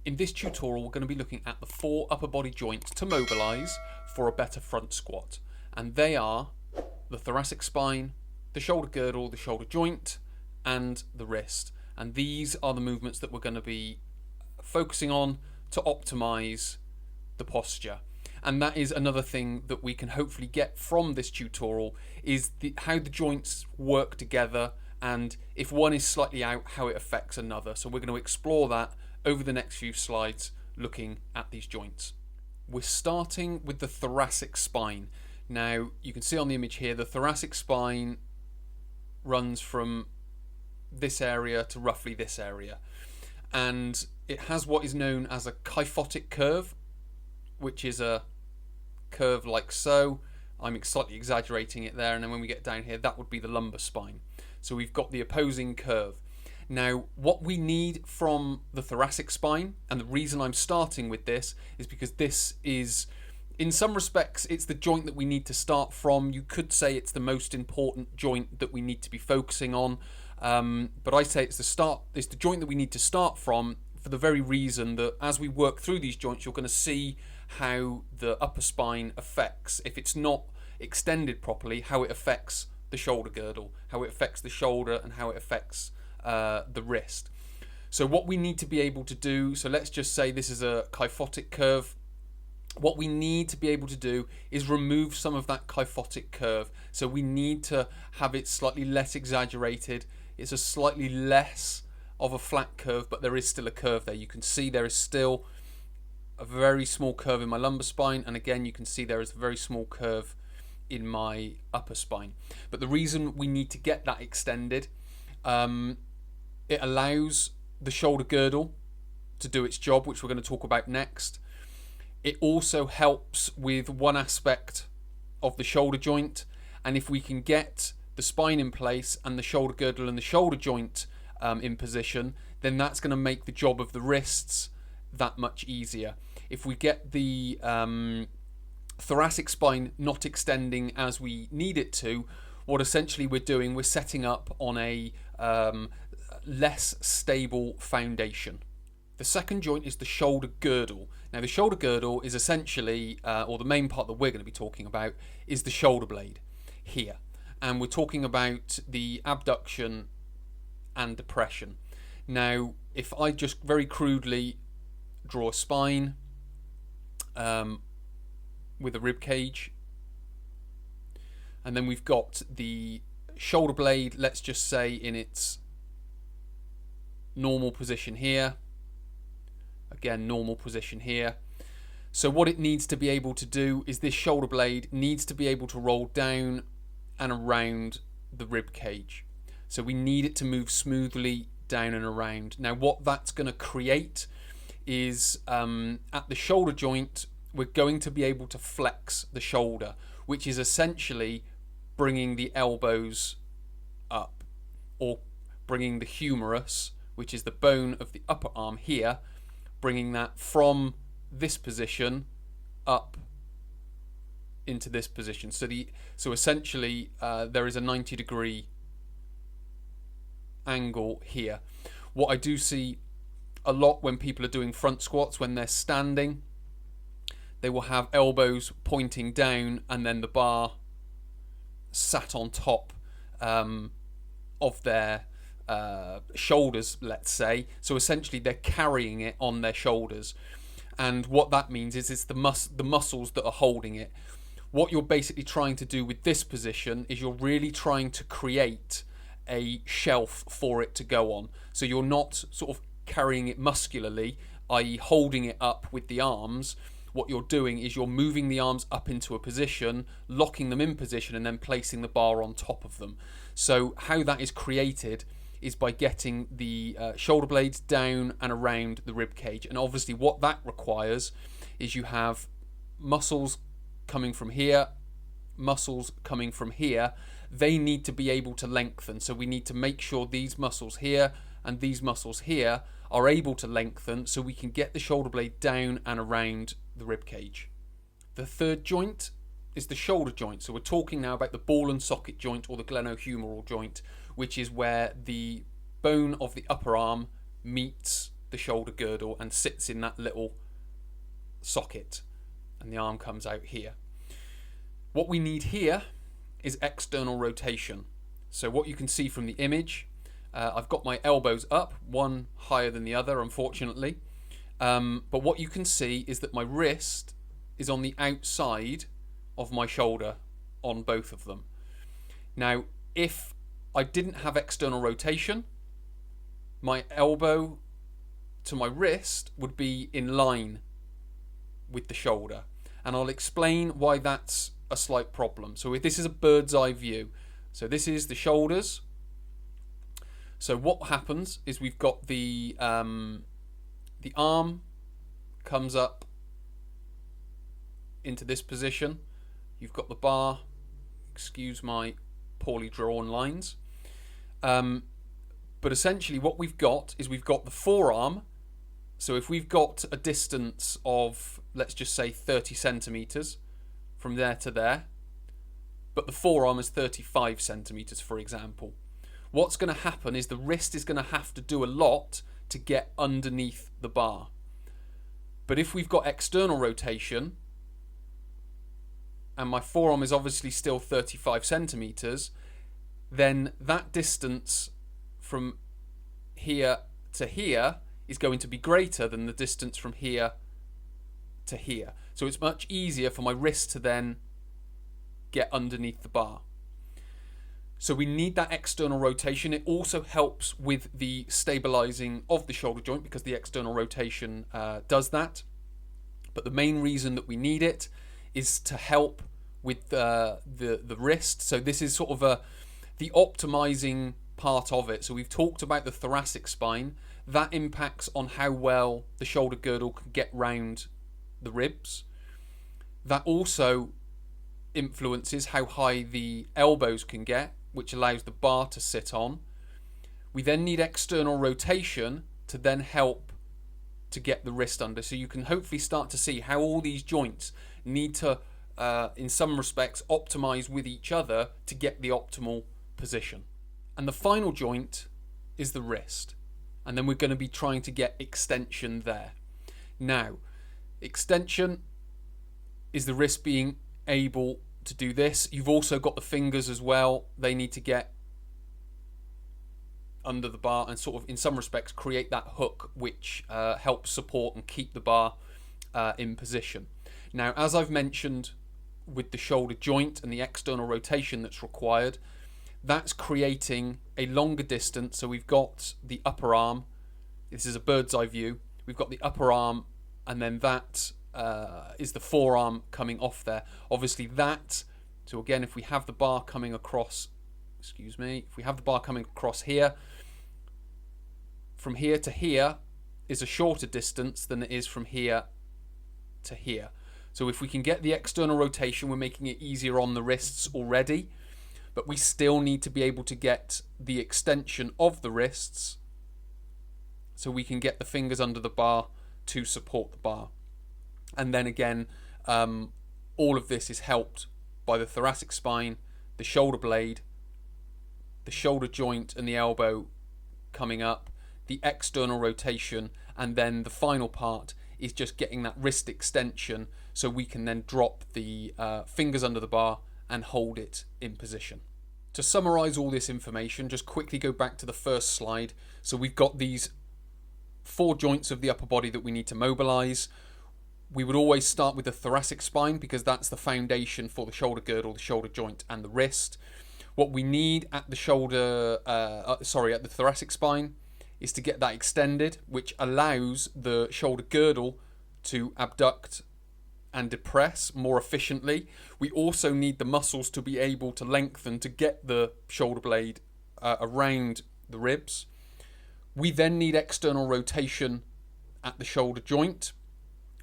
In this tutorial, we're going to be looking at the 4 upper body joints to mobilise for a better front squat. And they are the thoracic spine, the shoulder girdle, the shoulder joint, and the wrist. And these are the movements that we're going to be focusing on to optimise the posture. And that is another thing that we can hopefully get from this tutorial, is how the joints work together, and if one is slightly out, how it affects another. So we're going to explore that over the next few slides, looking at these joints. We're starting with the thoracic spine. Now, you can see on the image here, the thoracic spine runs from this area to roughly this area. And it has what is known as a kyphotic curve, which is a curve like so. I'm slightly exaggerating it there, and then when we get down here, that would be the lumbar spine. So we've got the opposing curve. Now, what we need from the thoracic spine, and the reason I'm starting with this, is because this is, in some respects, it's the joint that we need to start from. You could say it's the most important joint that we need to be focusing on, but I say it's the joint that we need to start from, for the very reason that as we work through these joints, you're going to see how the upper spine affects, if it's not extended properly, how it affects the shoulder girdle, how it affects the shoulder, and how it affects the wrist. So what we need to be able to do, so let's just say this is a kyphotic curve. What we need to be able to do is remove some of that kyphotic curve. So we need to have it slightly less exaggerated. It's a slightly less of a flat curve, but there is still a curve there. You can see there is still a very small curve in my lumbar spine, and again you can see there is a very small curve in my upper spine. But the reason we need to get that extended, it allows the shoulder girdle to do its job, which we're going to talk about next. It also helps with one aspect of the shoulder joint, and if we can get the spine in place and the shoulder girdle and the shoulder joint in position, then that's going to make the job of the wrists that much easier. If we get the thoracic spine not extending as we need it to, what essentially we're doing, we're setting up on a less stable foundation. The second joint is the shoulder girdle. Now, the shoulder girdle is essentially, or the main part that we're going to be talking about, is the shoulder blade here. And we're talking about the abduction and depression. Now, if I just very crudely draw a spine with a rib cage, and then we've got the shoulder blade, let's just say in its normal position here. Again, normal position here. So what it needs to be able to do is this shoulder blade needs to be able to roll down and around the rib cage. So we need it to move smoothly down and around. Now, what that's going to create is at the shoulder joint, we're going to be able to flex the shoulder, which is essentially bringing the elbows up, or bringing the humerus, which is the bone of the upper arm here, bringing that from this position up into this position. So essentially there is a 90-degree angle here. What I do see a lot when people are doing front squats, when they're standing, they will have elbows pointing down and then the bar sat on top of their shoulders, let's say. So essentially they're carrying it on their shoulders, and what that means is it's the muscles that are holding it. What you're basically trying to do with this position is you're really trying to create a shelf for it to go on. So you're not sort of carrying it muscularly, i.e. holding it up with the arms. What you're doing is you're moving the arms up into a position, locking them in position, and then placing the bar on top of them. So how that is created is by getting the shoulder blades down and around the rib cage. And obviously what that requires is you have muscles coming from here, muscles coming from here. They need to be able to lengthen. So we need to make sure these muscles here and these muscles here are able to lengthen, so we can get the shoulder blade down and around the rib cage. The third joint is the shoulder joint. So we're talking now about the ball and socket joint, or the glenohumeral joint, which is where the bone of the upper arm meets the shoulder girdle and sits in that little socket, and the arm comes out here. What we need here is external rotation. So what you can see from the image, I've got my elbows up, one higher than the other, unfortunately. But what you can see is that my wrist is on the outside of my shoulder on both of them. Now, if I didn't have external rotation, my elbow to my wrist would be in line with the shoulder. And I'll explain why that's a slight problem. So this is a bird's eye view. So this is the shoulders. So what happens is we've got the arm comes up into this position. You've got the bar, excuse my poorly drawn lines. But essentially what we've got is we've got the forearm. So if we've got a distance of, let's just say 30 centimeters from there to there, but the forearm is 35 centimeters, for example, what's going to happen is the wrist is going to have to do a lot to get underneath the bar. But if we've got external rotation, and my forearm is obviously still 35 centimeters, then that distance from here to here is going to be greater than the distance from here to here. So it's much easier for my wrist to then get underneath the bar. So we need that external rotation. It also helps with the stabilizing of the shoulder joint because the external rotation does that. But the main reason that we need it is to help with the wrist. So this is sort of the optimizing part of it. So we've talked about the thoracic spine. That impacts on how well the shoulder girdle can get round the ribs. That also influences how high the elbows can get, which allows the bar to sit on. We then need external rotation to then help to get the wrist under. So you can hopefully start to see how all these joints need to, in some respects, optimize with each other to get the optimal position. And the final joint is the wrist. And then we're going to be trying to get extension there. Now, extension is the wrist being able to do this. You've also got the fingers as well. They need to get under the bar and sort of, in some respects, create that hook which helps support and keep the bar in position. Now, as I've mentioned with the shoulder joint and the external rotation that's required, that's creating a longer distance. So we've got the upper arm. This is a bird's eye view. We've got the upper arm, and then that is the forearm coming off there. Obviously that, so again, if we have the bar coming across, if we have the bar coming across here, from here to here is a shorter distance than it is from here to here. So if we can get the external rotation, we're making it easier on the wrists already, but we still need to be able to get the extension of the wrists so we can get the fingers under the bar to support the bar. And then again, all of this is helped by the thoracic spine, the shoulder blade, the shoulder joint and the elbow coming up, the external rotation, and then the final part is just getting that wrist extension so we can then drop the fingers under the bar and hold it in position. To summarize all this information, just quickly go back to the first slide. So we've got these 4 joints of the upper body that we need to mobilize. We would always start with the thoracic spine because that's the foundation for the shoulder girdle, the shoulder joint and the wrist. What we need at the at the thoracic spine is to get that extended, which allows the shoulder girdle to abduct and depress more efficiently. We also need the muscles to be able to lengthen to get the shoulder blade around the ribs. We then need external rotation at the shoulder joint.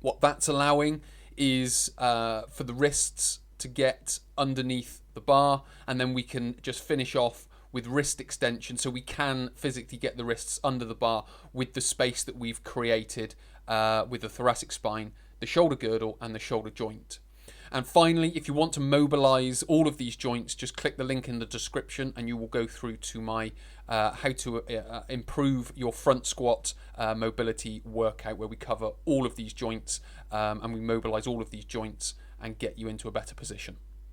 What that's allowing is for the wrists to get underneath the bar, and then we can just finish off with wrist extension so we can physically get the wrists under the bar with the space that we've created with the thoracic spine, the shoulder girdle and the shoulder joint. And finally, if you want to mobilise all of these joints, just click the link in the description and you will go through to my how to improve your front squat mobility workout, where we cover all of these joints and we mobilise all of these joints and get you into a better position.